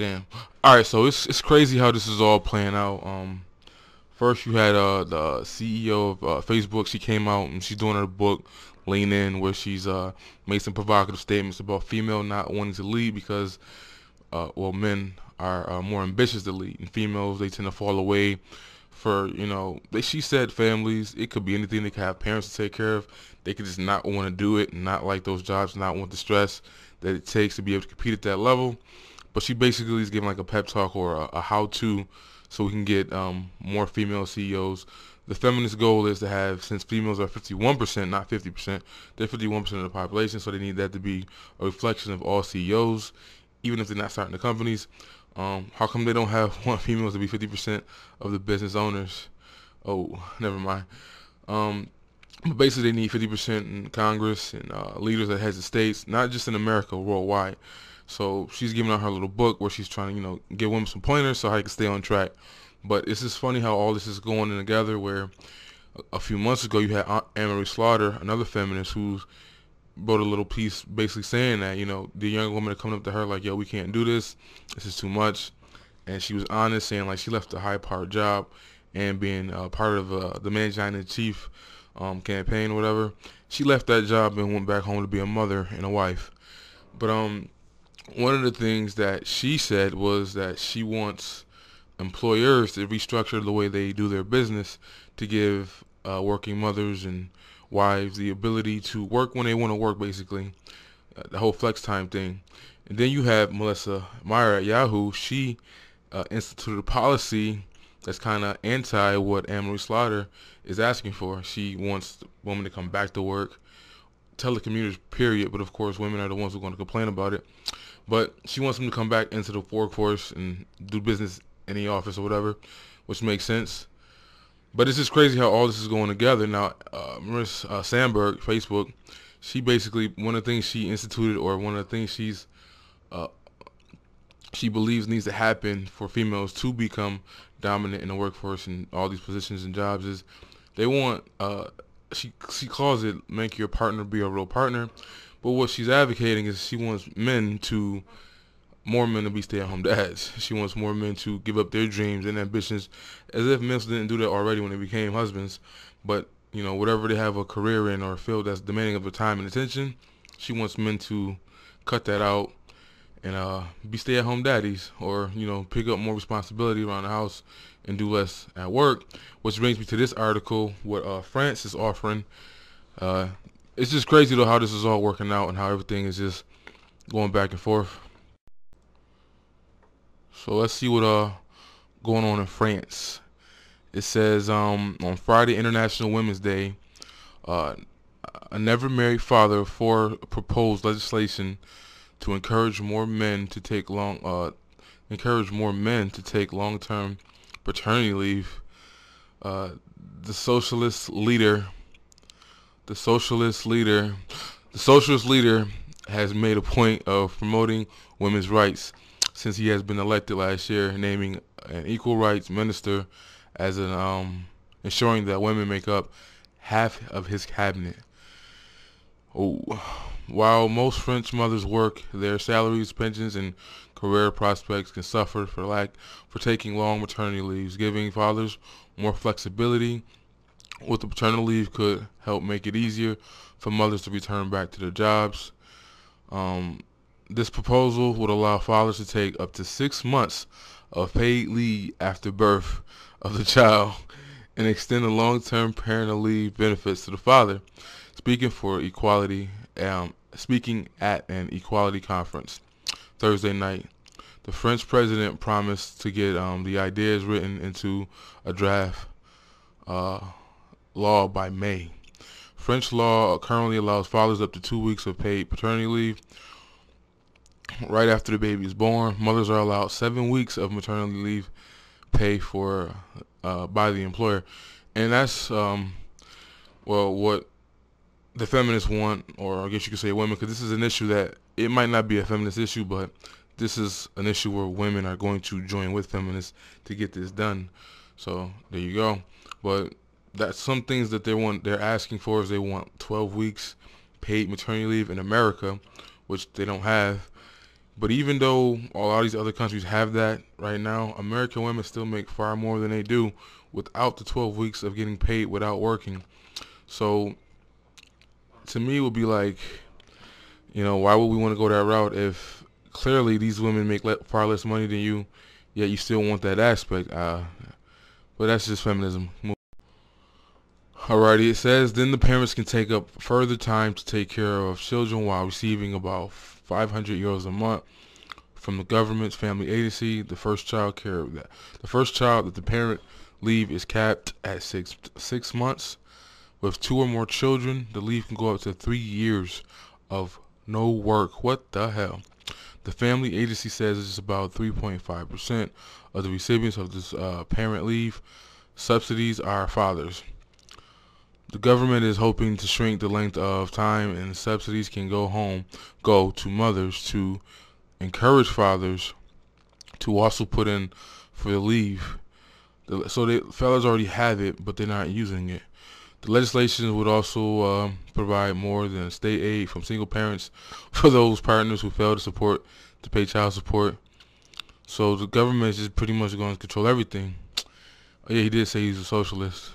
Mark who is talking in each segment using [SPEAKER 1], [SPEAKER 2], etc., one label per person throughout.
[SPEAKER 1] Damn. All right, so it's crazy how this is all playing out. First you had the CEO of Facebook. She came out and she's doing her book Lean In, where she's made some provocative statements about female not wanting to lead because men are more ambitious to lead, and females they tend to fall away for she said families. It could be anything. They could have parents to take care of. They could just not want to do it, and not like those jobs, not want the stress that it takes to be able to compete at that level. But she basically is giving like a pep talk or a how-to so we can get more female CEOs. The feminist goal is to have, since females are 51%, not 50%, they're 51% of the population, so they need that to be a reflection of all CEOs, even if they're not starting the companies. How come they don't have want females to be 50% of the business owners? Oh, never mind. But basically, they need 50% in Congress and leaders that heads of states, not just in America, worldwide. So she's giving out her little book where she's trying to, give women some pointers so how they can stay on track. But it's just funny how all this is going in together. Where a few months ago you had Anne-Marie Slaughter, another feminist, who wrote a little piece basically saying that the young women are coming up to her like, yo, we can't do this. This is too much. And she was honest, saying like she left a high-powered job and being part of the Mangina-in-Chief campaign or whatever. She left that job and went back home to be a mother and a wife. But one of the things that she said was that she wants employers to restructure the way they do their business to give working mothers and wives the ability to work when they want to work, basically, the whole flex time thing. And then you have Melissa Meyer at Yahoo. She instituted a policy that's kind of anti what Anne-Marie Slaughter is asking for. She wants women to come back to work, telecommuters, period. But of course, women are the ones who are going to complain about it. But she wants them to come back into the workforce and do business in the office or whatever, which makes sense. But it's just crazy how all this is going together. Now, Marissa Sandberg, Facebook, she basically, one of the things she instituted, or one of the things she believes needs to happen for females to become dominant in the workforce and all these positions and jobs, is they want, she calls it, make your partner be a real partner. But what she's advocating is she wants more men to be stay-at-home dads. She wants more men to give up their dreams and ambitions, as if men didn't do that already when they became husbands. But, whatever they have a career in or a field that's demanding of their time and attention, she wants men to cut that out and be stay-at-home daddies, or, pick up more responsibility around the house and do less at work. Which brings me to this article, what France is offering. It's just crazy, though, how this is all working out and how everything is just going back and forth. So let's see what going on in France. It says on Friday, International Women's Day, a never married father of four proposed legislation to encourage more men to take long-term paternity leave. The socialist leader has made a point of promoting women's rights since he has been elected last year, naming an equal rights minister as ensuring that women make up half of his cabinet. Oh, while most French mothers work, their salaries, pensions, and career prospects can suffer for taking long maternity leaves. Giving fathers more flexibility with the paternal leave could help make it easier for mothers to return back to their jobs. This proposal would allow fathers to take up to 6 months of paid leave after birth of the child and extend the long-term parental leave benefits to the father. Speaking at an equality conference Thursday night, the French president promised to get the ideas written into a draft law by May. French law currently allows fathers up to 2 weeks of paid paternity leave right after the baby is born. Mothers are allowed 7 weeks of maternity leave paid for by the employer, and that's what the feminists want, or I guess you could say women, because this is an issue that it might not be a feminist issue, but this is an issue where women are going to join with feminists to get this done. So there you go. But that's some things that they're asking for is they want 12 weeks paid maternity leave in America, which they don't have. But even though a lot of these other countries have that right now, American women still make far more than they do without the 12 weeks of getting paid without working. So to me, it would be like, why would we want to go that route if clearly these women make far less money than you, yet you still want that aspect? But that's just feminism. Alrighty, it says then the parents can take up further time to take care of children while receiving about €500 a month from the government's family agency. The first child that the parent leave is capped at six months. With two or more children, the leave can go up to 3 years of no work. What the hell? The family agency says it's about 3.5% of the recipients of this parent leave subsidies are fathers. The government is hoping to shrink the length of time and subsidies can go to mothers to encourage fathers to also put in for the leave. So the fellas already have it, but they're not using it. The legislation would also provide more than state aid from single parents for those partners who fail to pay child support. So the government is just pretty much going to control everything. Oh, yeah, he did say he's a socialist.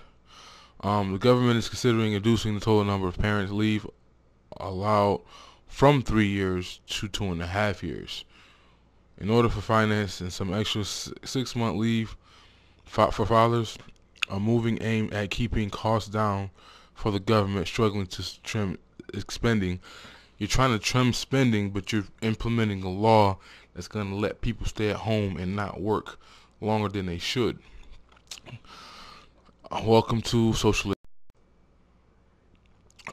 [SPEAKER 1] The government is considering reducing the total number of parents leave allowed from 3 years to 2.5 years. In order for finance and some extra 6-month leave for fathers, a moving aimed at keeping costs down for the government struggling to trim spending. You're trying to trim spending, but you're implementing a law that's going to let people stay at home and not work longer than they should. Welcome to socialism.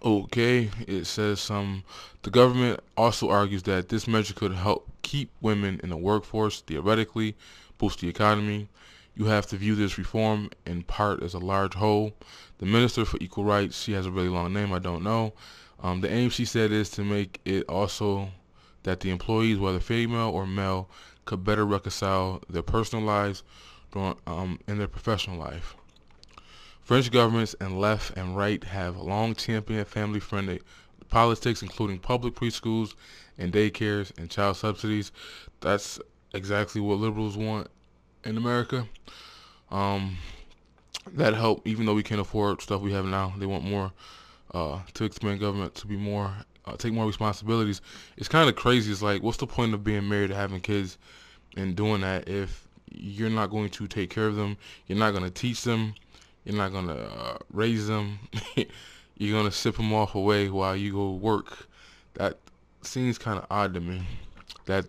[SPEAKER 1] Okay, it says the government also argues that this measure could help keep women in the workforce, theoretically, boost the economy. You have to view this reform in part as a large whole. The Minister for Equal Rights, she has a really long name, I don't know. The aim, she said, is to make it also that the employees, whether female or male, could better reconcile their personal lives in their professional life. French governments and left and right have long championed family-friendly politics, including public preschools and daycares and child subsidies. That's exactly what liberals want in America. That help, even though we can't afford stuff we have now. They want more to expand government to be more, take more responsibilities. It's kind of crazy. It's like, what's the point of being married or having kids and doing that if you're not going to take care of them? You're not going to teach them. You're not going to raise them. You're going to ship them off away while you go work. That seems kind of odd to me. That,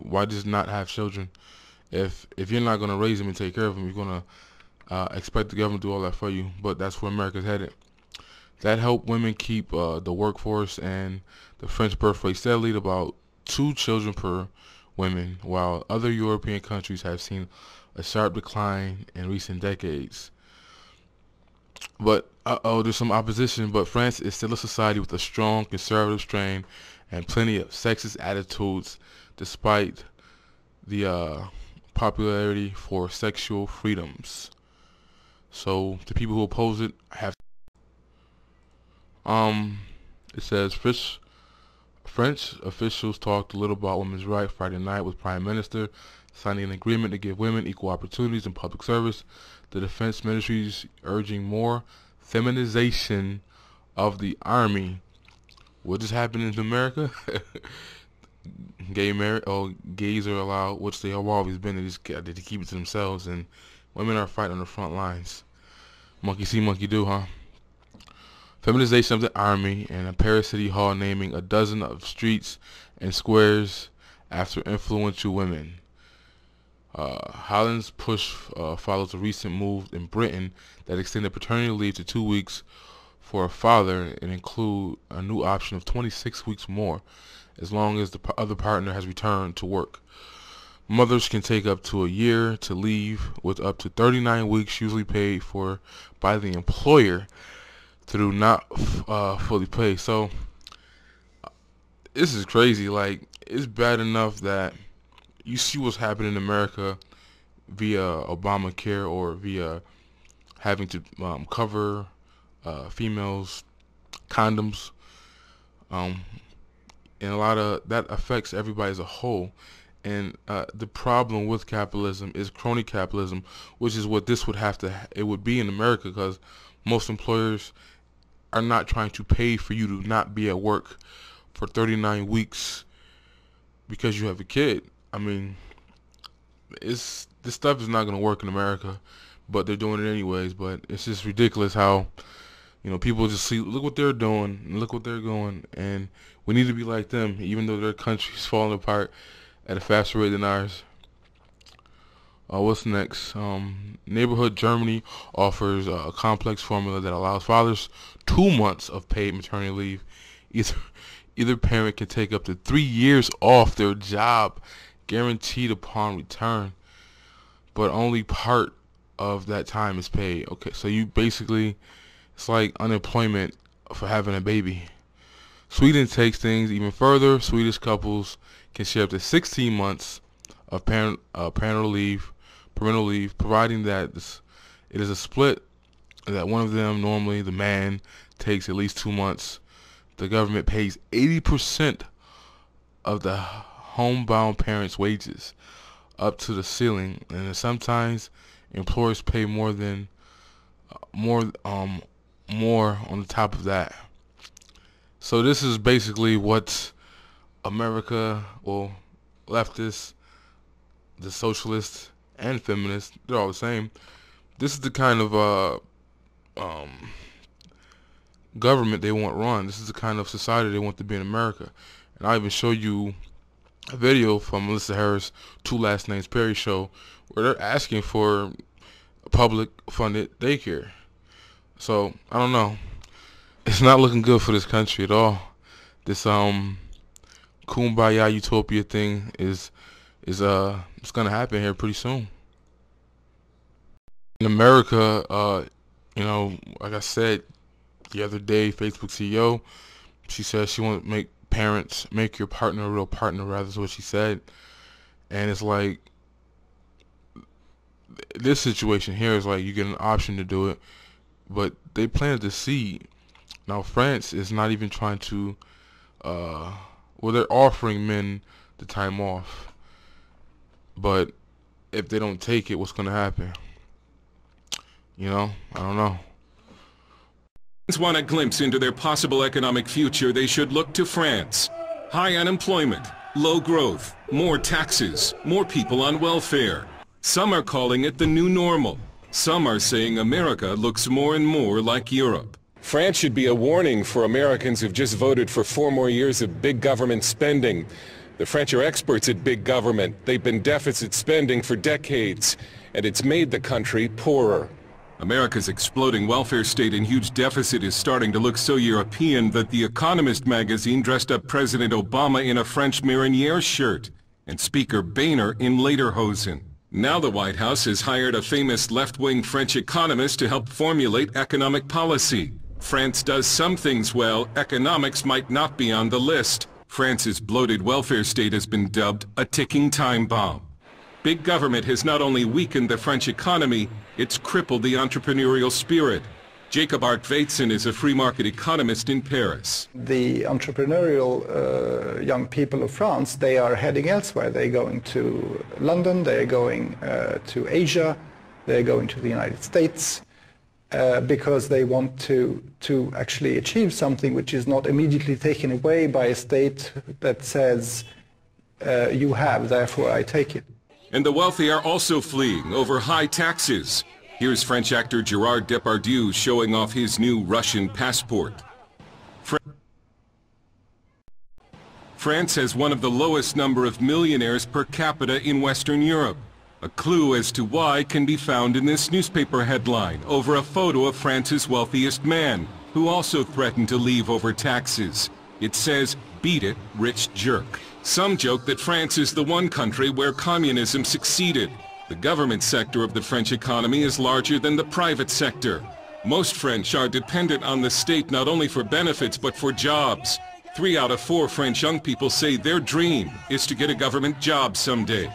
[SPEAKER 1] why just not have children? If you're not going to raise them and take care of them, you're going to expect the government to do all that for you. But that's where America's headed. That helped women keep the workforce and the French birth rate steadily at about 2 children per women, while other European countries have seen a sharp decline in recent decades. But there's some opposition. But France is still a society with a strong conservative strain and plenty of sexist attitudes, despite the popularity for sexual freedoms. So the people who oppose it have. It says French officials talked a little about women's rights Friday night with Prime Minister signing an agreement to give women equal opportunities in public service. The defense ministries urging more feminization of the army. What just happened in America? Gays are allowed, which they have always been. They just got to keep it to themselves, and women are fighting on the front lines. Monkey see, monkey do, huh? Feminization of the army, and a Paris City Hall naming a dozen of streets and squares after influential women. Holland's push follows a recent move in Britain that extended paternity leave to 2 weeks for a father and include a new option of 26 weeks more, as long as the other partner has returned to work. Mothers can take up to a year to leave, with up to 39 weeks usually paid for by the employer through not fully paid. So this is crazy. Like, it's bad enough that you see what's happening in America via Obamacare or via having to cover females condoms. and a lot of that affects everybody as a whole. And the problem with capitalism is crony capitalism, which is what this would have to it would be in America, because most employers are not trying to pay for you to not be at work for 39 weeks because you have a kid. I mean, this stuff is not going to work in America, but they're doing it anyways. But it's just ridiculous how, people just see, look what they're doing, and look what they're going, and we need to be like them, even though their country's falling apart at a faster rate than ours. What's next? Neighborhood Germany offers a complex formula that allows fathers 2 months of paid maternity leave. Either parent can take up to 3 years off their job, guaranteed upon return, but only part of that time is paid. Okay, so you basically, it's like unemployment for having a baby. Sweden takes things even further. Swedish couples can share up to 16 months of parental leave, providing that it is a split, that one of them, normally the man, takes at least 2 months. The government pays 80% of the homebound parent's wages up to the ceiling, and sometimes employers pay more on the top of that. So this is basically what America, well, leftists, the socialists, and feminists, they're all the same. This is the kind of government they want run. This is the kind of society they want to be in America. And I'll even show you a video from Melissa Harris' Two Last Names Perry show, where they're asking for public funded daycare. So I don't know. It's not looking good for this country at all. This kumbaya utopia thing is it's gonna happen here pretty soon. In America, like I said the other day, Facebook CEO, she said she wants to make your partner a real partner, rather, is what she said. And it's like, this situation here is like you get an option to do it, but they planted the seed. Now France is not even trying to, they're offering men the time off, but if they don't take it, what's going to happen? I don't know.
[SPEAKER 2] Want a glimpse into their possible economic future, they should look to France. High unemployment, low growth, more taxes, more people on welfare. Some are calling it the new normal. Some are saying America looks more and more like Europe. France should be a warning for Americans who've just voted for 4 more years of big government spending. The French are experts at big government. They've been deficit spending for decades, and it's made the country poorer. America's exploding welfare state and huge deficit is starting to look so European that The Economist magazine dressed up President Obama in a French mariniere shirt and Speaker Boehner in lederhosen. Now the White House has hired a famous left-wing French economist to help formulate economic policy. France does some things well, economics might not be on the list. France's bloated welfare state has been dubbed a ticking time bomb. Big government has not only weakened the French economy, it's crippled the entrepreneurial spirit. Jacob Artveitsen is a free market economist in Paris.
[SPEAKER 3] The entrepreneurial young people of France, they are heading elsewhere. They're going to London, they're going to Asia, they're going to the United States, because they want to actually achieve something which is not immediately taken away by a state that says, you have, therefore I take it.
[SPEAKER 2] And the wealthy are also fleeing over high taxes. Here's French actor Gerard Depardieu showing off his new Russian passport. France has one of the lowest number of millionaires per capita in Western Europe. A clue as to why can be found in this newspaper headline over a photo of France's wealthiest man, who also threatened to leave over taxes. It says, "Beat it, rich jerk." Some joke that France is the one country where communism succeeded. The government sector of the French economy is larger than the private sector. Most French are dependent on the state not only for benefits but for jobs. 3 out of 4 French young people say their dream is to get a government job someday.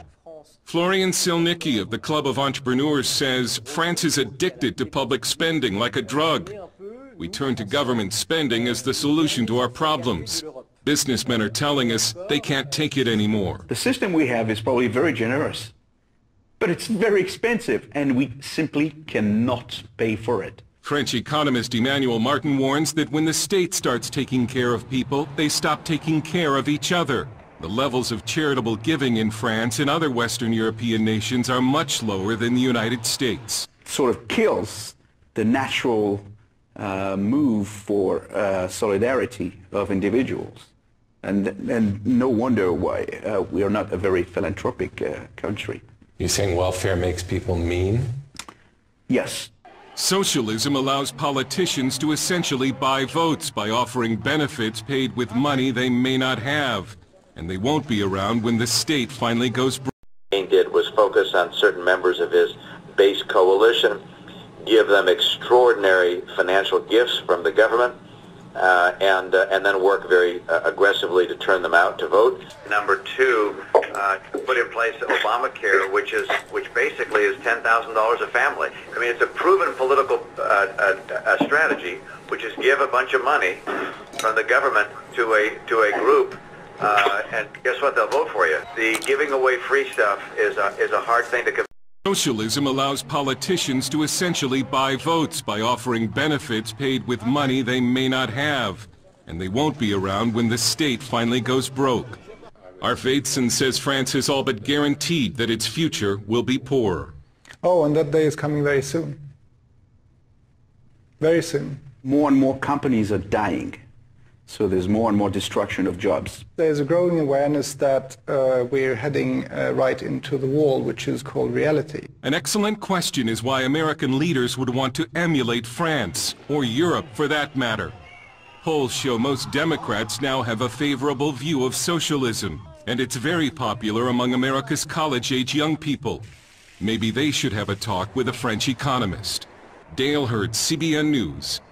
[SPEAKER 2] Florian Silnicki of the Club of Entrepreneurs says France is addicted to public spending like a drug. We turn to government spending as the solution to our problems. Businessmen are telling us they can't take it anymore.
[SPEAKER 4] The system we have is probably very generous, but it's very expensive, and we simply cannot pay for it.
[SPEAKER 2] French economist Emmanuel Martin warns that when the state starts taking care of people, they stop taking care of each other. The levels of charitable giving in France and other Western European nations are much lower than the United States.
[SPEAKER 4] It sort of kills the natural move for solidarity of individuals. And no wonder why we are not a very philanthropic country.
[SPEAKER 5] You're saying welfare makes people mean?
[SPEAKER 4] Yes.
[SPEAKER 2] Socialism allows politicians to essentially buy votes by offering benefits paid with money they may not have. And they won't be around when the state finally goes broke.
[SPEAKER 6] He did was focus on certain members of his base coalition, give them extraordinary financial gifts from the government, and then work very aggressively to turn them out to vote. Number two, put in place Obamacare, which basically is $10,000 a family. I mean, it's a proven political strategy, which is give a bunch of money from the government to a group. And guess what? They'll vote for you. The giving away free stuff is a hard thing to convince.
[SPEAKER 2] Socialism allows politicians to essentially buy votes by offering benefits paid with money they may not have. And they won't be around when the state finally goes broke. Arfvedson says France has all but guaranteed that its future will be poorer.
[SPEAKER 3] Oh, and that day is coming very soon. Very soon.
[SPEAKER 4] More and more companies are dying. So there's more and more destruction of jobs.
[SPEAKER 3] There's a growing awareness that we're heading right into the wall, which is called reality.
[SPEAKER 2] An excellent question is why American leaders would want to emulate France, or Europe for that matter. Polls show most Democrats now have a favorable view of socialism, and it's very popular among America's college-age young people. Maybe they should have a talk with a French economist. Dale Hurd, CBN News.